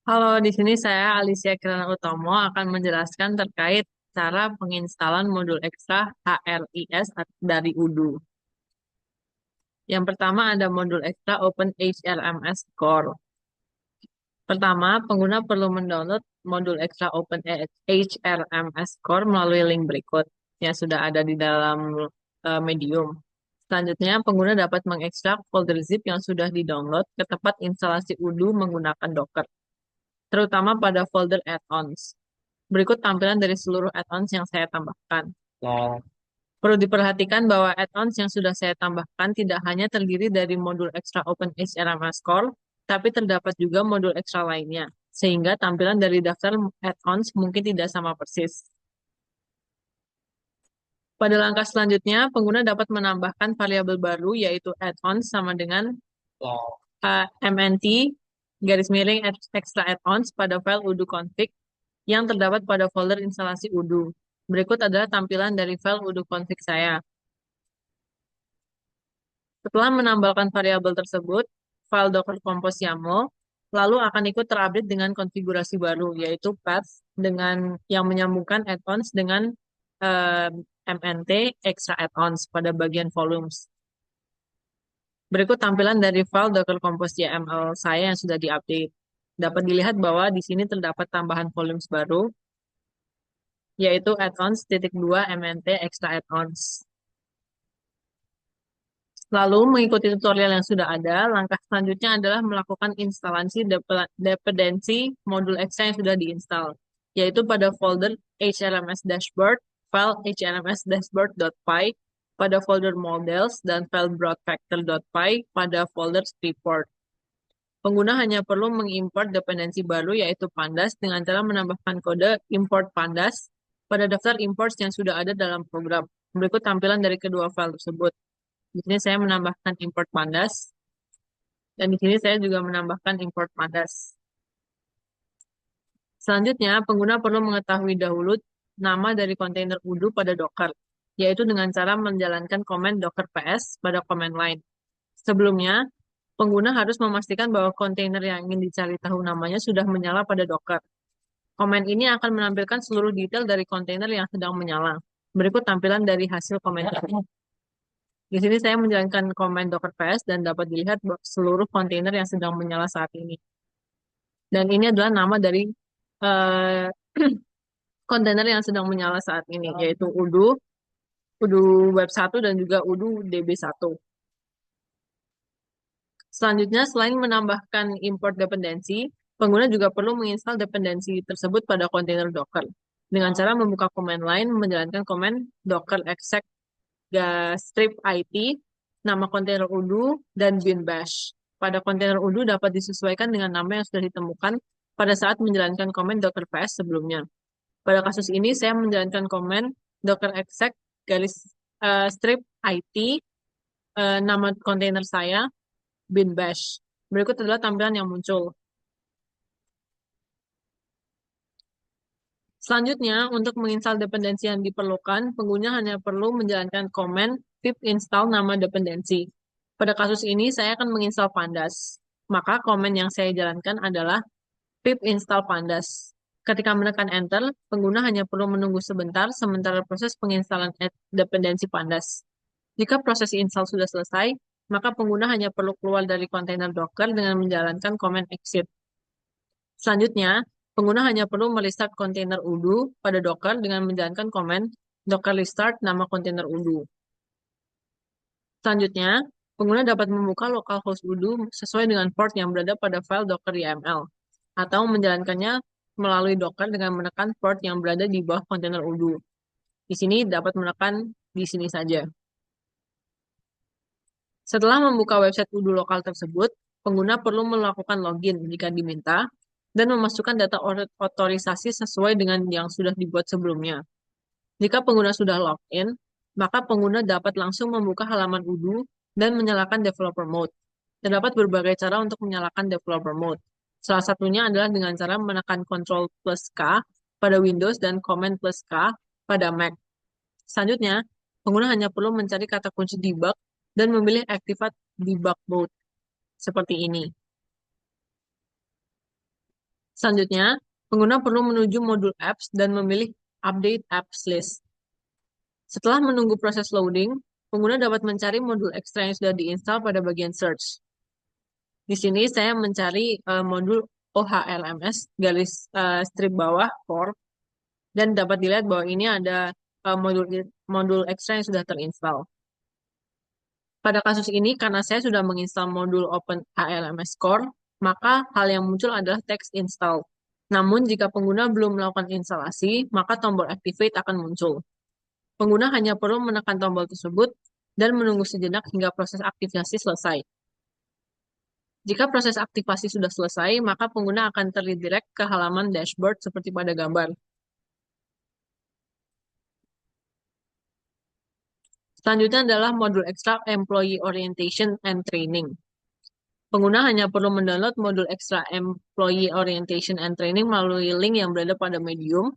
Halo, di sini saya Alicia Kirana Utomo akan menjelaskan terkait cara penginstalan modul ekstra HRIS dari Udu. Yang pertama ada modul ekstra Open HRMS Core. Pertama, pengguna perlu mendownload modul ekstra Open HRMS Core melalui link berikut yang sudah ada di dalam Medium. Selanjutnya, pengguna dapat mengekstrak folder zip yang sudah di-download ke tempat instalasi Udu menggunakan Docker, terutama pada folder add-ons. Berikut tampilan dari seluruh add-ons yang saya tambahkan. Perlu diperhatikan bahwa add-ons yang sudah saya tambahkan tidak hanya terdiri dari modul ekstra OpenHRMS Core, tapi terdapat juga modul ekstra lainnya, sehingga tampilan dari daftar add-ons mungkin tidak sama persis. Pada langkah selanjutnya, pengguna dapat menambahkan variabel baru yaitu add-ons sama dengan mnt garis miring extra add-ons pada file udu config yang terdapat pada folder instalasi udu. Berikut adalah tampilan dari file udu config saya. Setelah menambahkan variabel tersebut, file docker compose YAML lalu akan ikut terupdate dengan konfigurasi baru, yaitu path dengan yang menyambungkan add-ons dengan eh, mnt extra add-ons pada bagian volumes. Berikut tampilan dari file docker compose YAML saya yang sudah diupdate. Dapat dilihat bahwa di sini terdapat tambahan volumes baru, yaitu add-ons .2 mnt extra add-ons. Lalu, mengikuti tutorial yang sudah ada, langkah selanjutnya adalah melakukan instalasi dependensi modul ekstra yang sudah diinstal, yaitu pada folder HRMS Dashboard, file HRMS Dashboard.py, pada folder models, dan file broadfactor.py pada folder report. Pengguna hanya perlu mengimport dependensi baru yaitu pandas dengan cara menambahkan kode import pandas pada daftar imports yang sudah ada dalam program. Berikut tampilan dari kedua file tersebut. Di sini saya menambahkan import pandas dan di sini saya juga menambahkan import pandas. Selanjutnya, pengguna perlu mengetahui dahulu nama dari kontainer udu pada Docker, yaitu dengan cara menjalankan command docker ps pada command line. Sebelumnya, pengguna harus memastikan bahwa kontainer yang ingin dicari tahu namanya sudah menyala pada Docker. Komen ini akan menampilkan seluruh detail dari kontainer yang sedang menyala. Berikut tampilan dari hasil komentar. Di sini saya menjalankan komen docker ps dan dapat dilihat seluruh kontainer yang sedang menyala saat ini. Dan ini adalah nama dari uh, kontainer yang sedang menyala saat ini, yaitu udu web 1 dan juga udu db1. Selanjutnya, selain menambahkan import dependensi, pengguna juga perlu menginstal dependensi tersebut pada kontainer Docker dengan cara membuka command line, menjalankan command docker exec strip it, nama kontainer udu, dan bin bash. Pada kontainer udu dapat disesuaikan dengan nama yang sudah ditemukan pada saat menjalankan command docker ps sebelumnya. Pada kasus ini, saya menjalankan command docker exec strip it, nama kontainer saya, bin bash. Berikut adalah tampilan yang muncul. Selanjutnya, untuk menginstal dependensi yang diperlukan, pengguna hanya perlu menjalankan command pip install nama dependensi. Pada kasus ini, saya akan menginstal pandas. Maka command yang saya jalankan adalah pip install pandas. Ketika menekan enter, pengguna hanya perlu menunggu sebentar sementara proses penginstalan dependensi pandas. Jika proses install sudah selesai, maka pengguna hanya perlu keluar dari kontainer Docker dengan menjalankan command exit. Selanjutnya, pengguna hanya perlu merestart kontainer udu pada Docker dengan menjalankan command docker restart nama kontainer udu. Selanjutnya, pengguna dapat membuka localhost udu sesuai dengan port yang berada pada file docker YAML, atau menjalankannya melalui Docker dengan menekan port yang berada di bawah kontainer udu. Di sini dapat menekan di sini saja. Setelah membuka website udu lokal tersebut, pengguna perlu melakukan login jika diminta, dan memasukkan data otorisasi sesuai dengan yang sudah dibuat sebelumnya. Jika pengguna sudah login, maka pengguna dapat langsung membuka halaman udu dan menyalakan developer mode. Terdapat berbagai cara untuk menyalakan developer mode. Salah satunya adalah dengan cara menekan Ctrl plus K pada Windows dan Command plus K pada Mac. Selanjutnya, pengguna hanya perlu mencari kata kunci debug dan memilih Activate Debug Mode seperti ini. Selanjutnya, pengguna perlu menuju modul apps dan memilih update apps list. Setelah menunggu proses loading, pengguna dapat mencari modul ekstra yang sudah diinstal pada bagian search. Di sini saya mencari modul OHLMS garis strip bawah core dan dapat dilihat bahwa ini ada modul modul ekstra yang sudah terinstall. Pada kasus ini, karena saya sudah menginstal modul OpenHLMS Core, maka hal yang muncul adalah text install. Namun, jika pengguna belum melakukan instalasi, maka tombol activate akan muncul. Pengguna hanya perlu menekan tombol tersebut dan menunggu sejenak hingga proses aktivasi selesai. Jika proses aktivasi sudah selesai, maka pengguna akan terredirect ke halaman dashboard seperti pada gambar. Selanjutnya adalah modul ekstra Employee Orientation and Training. Pengguna hanya perlu mendownload modul ekstra Employee Orientation and Training melalui link yang berada pada Medium.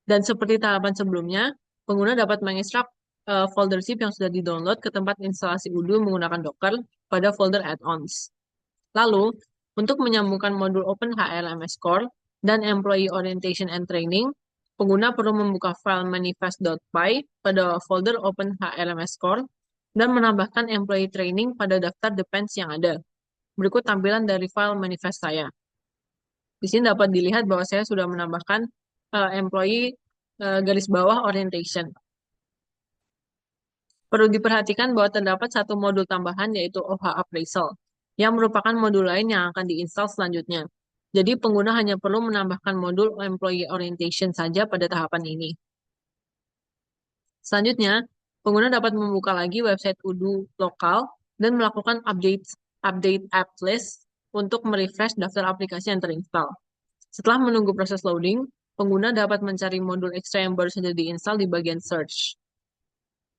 Dan seperti tahapan sebelumnya, pengguna dapat mengekstrak folder zip yang sudah di-download ke tempat instalasi Udo menggunakan Docker pada folder add-ons. Lalu, untuk menyambungkan modul OpenHLMS Core dan Employee Orientation and Training, pengguna perlu membuka file manifest.py pada folder OpenHLMS Core dan menambahkan Employee Training pada daftar depends yang ada. Berikut tampilan dari file manifest saya. Di sini dapat dilihat bahwa saya sudah menambahkan employee garis bawah orientation. Perlu diperhatikan bahwa terdapat satu modul tambahan yaitu OH Appraisal, yang merupakan modul lain yang akan diinstal selanjutnya. Jadi pengguna hanya perlu menambahkan modul Employee Orientation saja pada tahapan ini. Selanjutnya, pengguna dapat membuka lagi website Udo lokal dan melakukan update app list untuk merefresh daftar aplikasi yang terinstall. Setelah menunggu proses loading, pengguna dapat mencari modul ekstra yang baru saja diinstal di bagian search.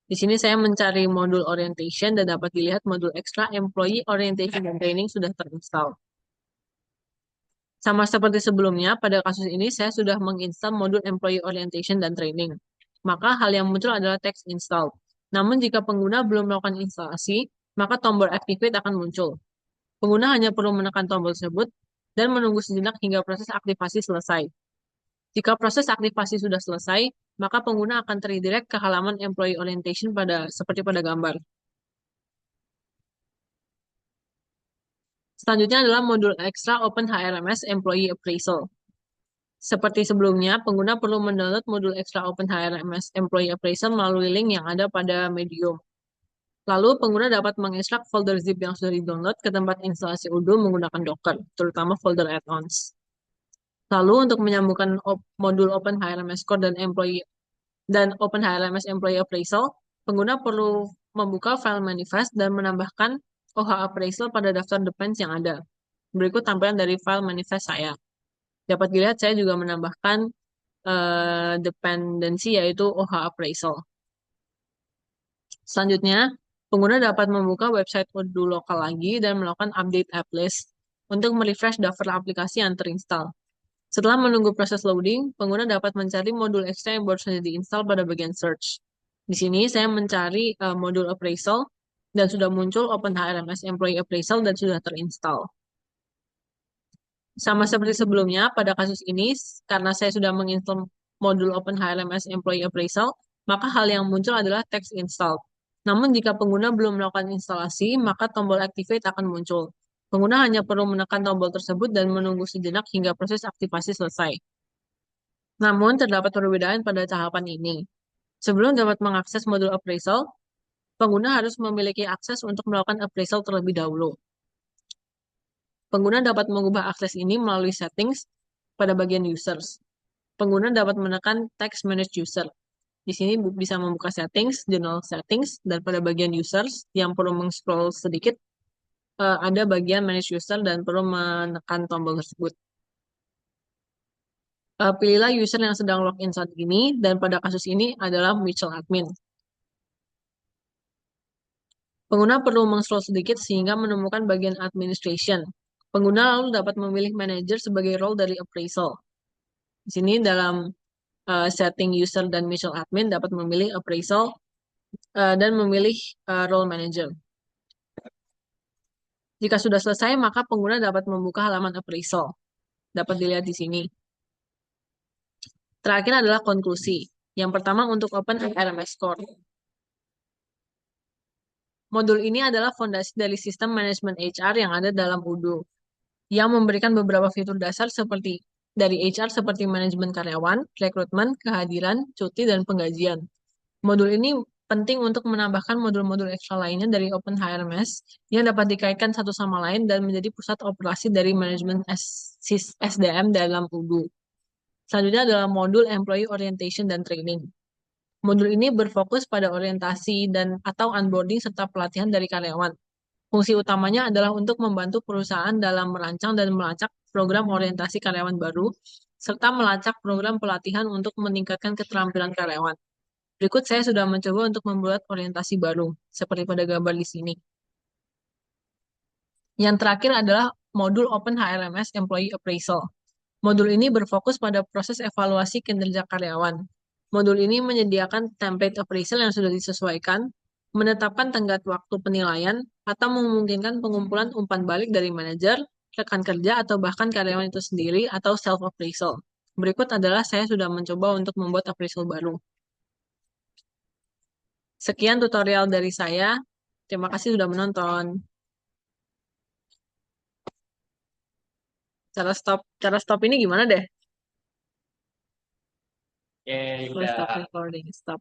Di sini saya mencari modul orientation dan dapat dilihat modul ekstra Employee Orientation dan Training sudah terinstall. Sama seperti sebelumnya, pada kasus ini saya sudah menginstal modul Employee Orientation dan Training. Maka hal yang muncul adalah text install. Namun jika pengguna belum melakukan instalasi, maka tombol activate akan muncul. Pengguna hanya perlu menekan tombol tersebut dan menunggu sejenak hingga proses aktivasi selesai. Jika proses aktivasi sudah selesai, maka pengguna akan terredirect ke halaman Employee Orientation seperti pada gambar. Selanjutnya adalah modul ekstra OpenHLMS Employee Appraisal. Seperti sebelumnya, pengguna perlu mendownload modul ekstra OpenHLMS Employee Appraisal melalui link yang ada pada Medium. Lalu, pengguna dapat mengekstrak folder zip yang sudah di-download ke tempat instalasi Udo menggunakan Docker, terutama folder add-ons. Lalu, untuk menyambungkan modul OpenHLMS Core dan OpenHLMS Employee Appraisal, pengguna perlu membuka file manifest dan menambahkan OH Appraisal pada daftar depends yang ada. Berikut tampilan dari file manifest saya. Dapat dilihat saya juga menambahkan dependensi yaitu OH Appraisal. Selanjutnya, pengguna dapat membuka website Udo lokal lagi dan melakukan update app list untuk merefresh daftar aplikasi yang terinstall. Setelah menunggu proses loading, pengguna dapat mencari modul ekstra yang baru saja diinstal pada bagian search. Di sini saya mencari modul appraisal dan sudah muncul OpenHLMS Employee Appraisal dan sudah terinstall. Sama seperti sebelumnya, pada kasus ini, karena saya sudah menginstal modul OpenHLMS Employee Appraisal, maka hal yang muncul adalah text install. Namun jika pengguna belum melakukan instalasi, maka tombol activate akan muncul. Pengguna hanya perlu menekan tombol tersebut dan menunggu sejenak hingga proses aktivasi selesai. Namun, terdapat perbedaan pada tahapan ini. Sebelum dapat mengakses modul appraisal, pengguna harus memiliki akses untuk melakukan appraisal terlebih dahulu. Pengguna dapat mengubah akses ini melalui settings pada bagian users. Pengguna dapat menekan text manage user. Di sini bisa membuka settings, general settings, dan pada bagian users yang perlu meng-scroll sedikit, ada bagian manage user dan perlu menekan tombol tersebut. Pilihlah user yang sedang login saat ini, dan pada kasus ini adalah mutual admin. Pengguna perlu meng-scroll sedikit sehingga menemukan bagian administration. Pengguna lalu dapat memilih manager sebagai role dari appraisal. Di sini dalam setting user dan mutual admin dapat memilih appraisal dan memilih role manager. Jika sudah selesai, maka pengguna dapat membuka halaman appraisal. Dapat dilihat di sini. Terakhir adalah konklusi. Yang pertama untuk Open RMS Core. Modul ini adalah fondasi dari sistem manajemen HR yang ada dalam Udo, yang memberikan beberapa fitur dasar seperti dari HR seperti manajemen karyawan, rekrutmen, kehadiran, cuti, dan penggajian. Modul ini penting untuk menambahkan modul-modul ekstra lainnya dari Open HRMS yang dapat dikaitkan satu sama lain dan menjadi pusat operasi dari manajemen SDM dalam Udo. Selanjutnya adalah modul Employee Orientation dan Training. Modul ini berfokus pada orientasi dan atau onboarding serta pelatihan dari karyawan. Fungsi utamanya adalah untuk membantu perusahaan dalam merancang dan melacak program orientasi karyawan baru, serta melacak program pelatihan untuk meningkatkan keterampilan karyawan. Berikut saya sudah mencoba untuk membuat orientasi baru, seperti pada gambar di sini. Yang terakhir adalah modul Open HRMS Employee Appraisal. Modul ini berfokus pada proses evaluasi kinerja karyawan. Modul ini menyediakan template appraisal yang sudah disesuaikan, menetapkan tenggat waktu penilaian, atau memungkinkan pengumpulan umpan balik dari manajer, rekan kerja, atau bahkan karyawan itu sendiri atau self-appraisal. Berikut adalah saya sudah mencoba untuk membuat appraisal baru. Sekian tutorial dari saya. Terima kasih sudah menonton. Cara stop ini gimana deh? Oke, Stop udah. recording. Stop.